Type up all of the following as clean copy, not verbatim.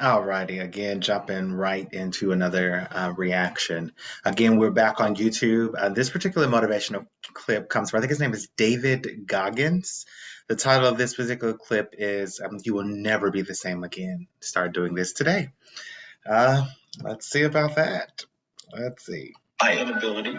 Alrighty, again, jumping right into another reaction. Again, we're back on YouTube. This particular motivational clip comes from, I think his name is David Goggins. The title of this particular clip is You Will Never Be the Same Again. Start doing this today. Uh, let's see about that. Let's see. My inability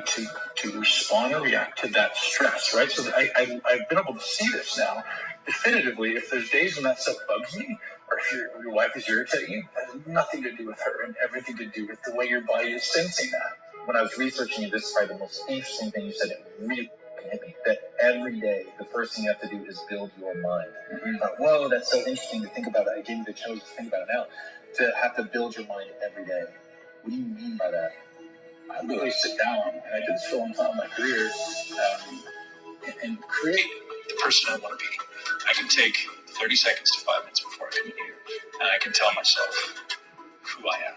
to respond or react to that stress, right? So I've been able to see this now definitively. If there's days when that stuff bugs me, or if your wife is irritating you, that has nothing to do with her and everything to do with the way your body is sensing that. When I was researching you, this is probably the most interesting thing you said. It really hit me that every day the first thing you have to do is build your mind. Mm-hmm. Whoa, that's so interesting to think about it. I gave you the chance to think about it now. To have to build your mind every day. What do you mean by that? I literally sit down, and I did this for a long time in my career, and create the person I want to be. I can take 30 seconds to 5 minutes before I come in here, and I can tell myself who I am,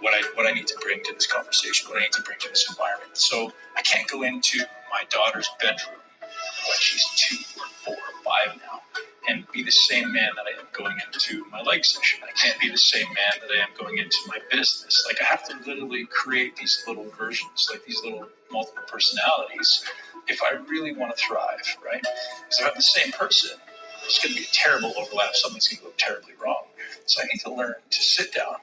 what I need to bring to this conversation, what I need to bring to this environment. So I can't go into my daughter's bedroom when she's 2 or 4 or 5 now and be the same man that I am going into my leg session. I can't be the same man that I am going into my business. Like, I have to literally create these little versions, like these little multiple personalities, if I really want to thrive, right? Because if I'm the same person, it's going to be a terrible overlap. Something's going to go terribly wrong. So I need to learn to sit down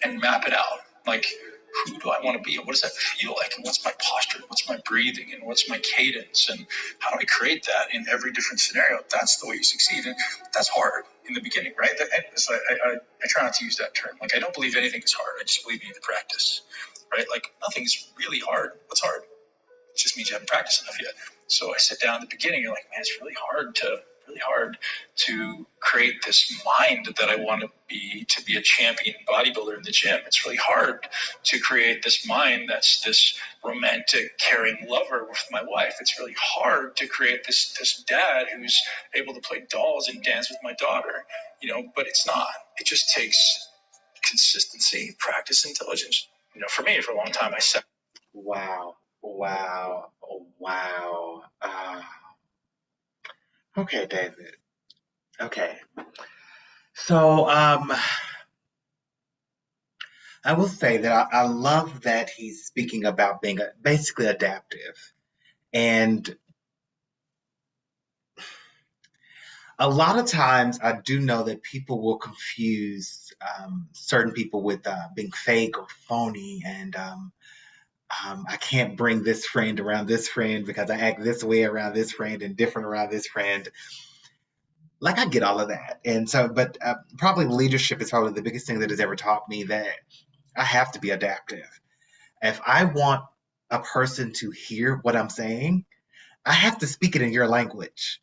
and map it out. Like, who do I want to be, and what does that feel like, and what's my posture, and what's my breathing, and what's my cadence, and how do I create that in every different scenario? That's the way you succeed, and that's hard in the beginning, right? So I try not to use that term. Like, I don't believe anything is hard. I just believe you need to practice, right? Like, nothing's really hard. What's hard? It just means you haven't practiced enough yet. So I sit down at the beginning, you're like, man, it's really hard to create this mind that I want to be a champion bodybuilder in the gym. It's really hard to create this mind that's this romantic, caring lover with my wife. It's really hard to create this dad who's able to play dolls and dance with my daughter, but it's not. It just takes consistency, practice, intelligence. For me, for a long time, I said, Wow, wow, wow. Okay, David. Okay. So, I will say that I love that he's speaking about being basically adaptive. And a lot of times I do know that people will confuse certain people with being fake or phony. And I can't bring this friend around this friend because I act this way around this friend and different around this friend. Like, I get all of that. And so, but probably leadership is probably the biggest thing that has ever taught me that I have to be adaptive. If I want a person to hear what I'm saying, I have to speak it in your language.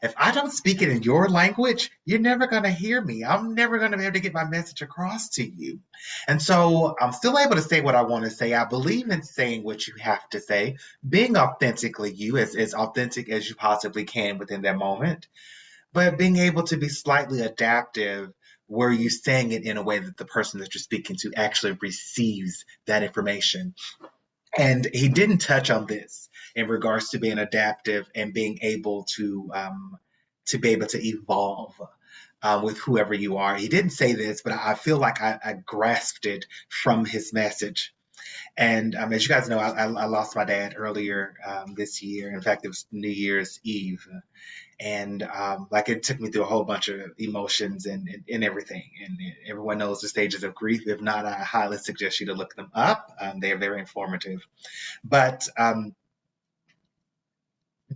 If I don't speak it in your language, you're never going to hear me. I'm never going to be able to get my message across to you. And so I'm still able to say what I want to say. I believe in saying what you have to say, being authentically you, as authentic as you possibly can within that moment, but being able to be slightly adaptive where you're saying it in a way that the person that you're speaking to actually receives that information. And he didn't touch on this in regards to being adaptive and being able to be able to evolve with whoever you are. He didn't say this, but I feel like I grasped it from his message. And as you guys know, I lost my dad earlier this year. In fact, it was New Year's Eve. And like, it took me through a whole bunch of emotions and everything. And everyone knows the stages of grief. If not, I highly suggest you to look them up. They are very informative. But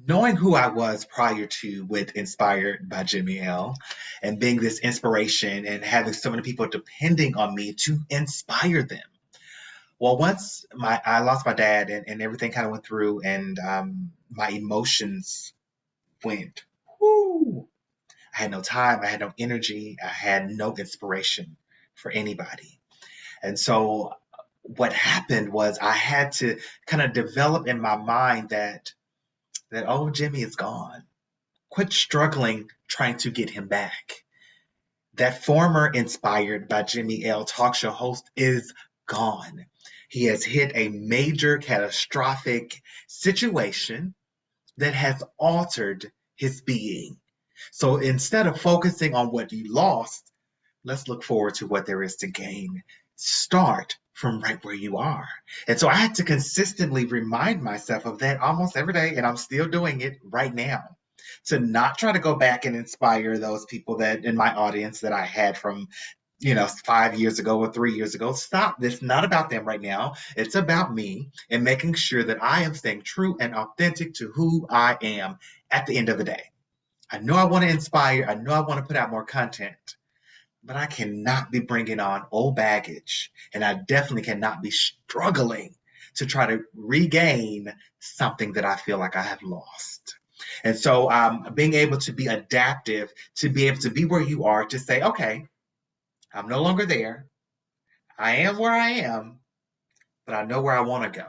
knowing who I was prior to with Inspired by Jimmy L, and being this inspiration and having so many people depending on me to inspire them. Well, once I lost my dad and everything kind of went through, and my emotions went, whoo. I had no time, I had no energy, I had no inspiration for anybody. And so what happened was I had to kind of develop in my mind that oh, Jimmy is gone. Quit struggling trying to get him back. That former Inspired by Jimmy L talk show host is gone. He has hit a major catastrophic situation that has altered his being. So instead of focusing on what you lost, Let's look forward to what there is to gain. Start from right where you are. And so I had to consistently remind myself of that almost every day, and I'm still doing it right now. To not try to go back and inspire those people that in my audience that I had from 5 years ago or 3 years ago. Stop. It's not about them right now. It's about me and making sure that I am staying true and authentic to who I am at the end of the day. I know I want to inspire. I know I want to put out more content, but I cannot be bringing on old baggage. And I definitely cannot be struggling to try to regain something that I feel like I have lost. And so being able to be adaptive, to be able to be where you are, to say, okay, I'm no longer there. I am where I am, but I know where I want to go.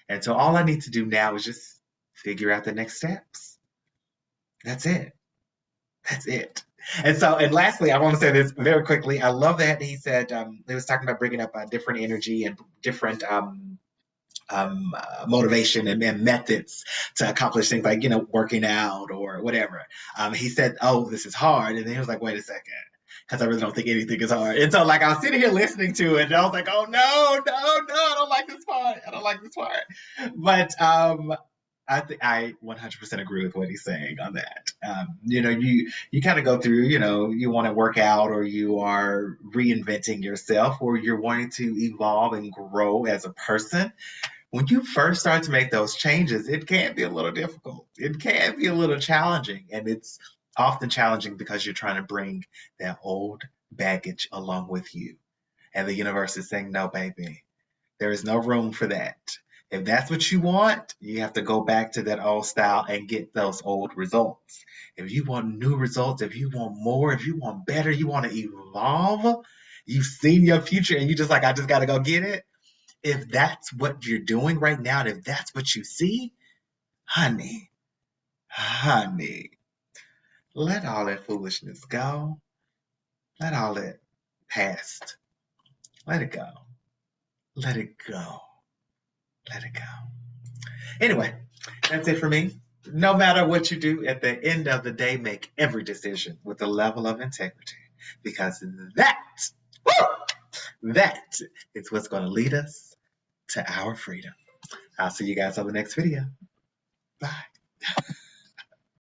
And so all I need to do now is just figure out the next steps. That's it. That's it. And lastly, I want to say this very quickly. I love that he said he was talking about bringing up a different energy and different motivation and methods to accomplish things like working out or whatever. He said, "Oh, this is hard," and then he was like, "Wait a second." Because I really don't think anything is hard. And so, like, I was sitting here listening to it, and I was like, oh, no, no, no, I don't like this part. I don't like this part. But I 100% agree with what he's saying on that. You kind of go through, you want to work out or you are reinventing yourself or you're wanting to evolve and grow as a person. When you first start to make those changes, it can be a little difficult. It can be a little challenging. And it's often challenging because you're trying to bring that old baggage along with you. And the universe is saying, no, baby, there is no room for that. If that's what you want, you have to go back to that old style and get those old results. If you want new results, if you want more, if you want better, you want to evolve, you've seen your future and you just like, I just got to go get it. If that's what you're doing right now, and if that's what you see, honey, let all that foolishness go. Let all that past, let it go. Let it go. Let it go. Anyway, that's it for me. No matter what you do, at the end of the day, make every decision with a level of integrity because that is what's going to lead us to our freedom. I'll see you guys on the next video. Bye.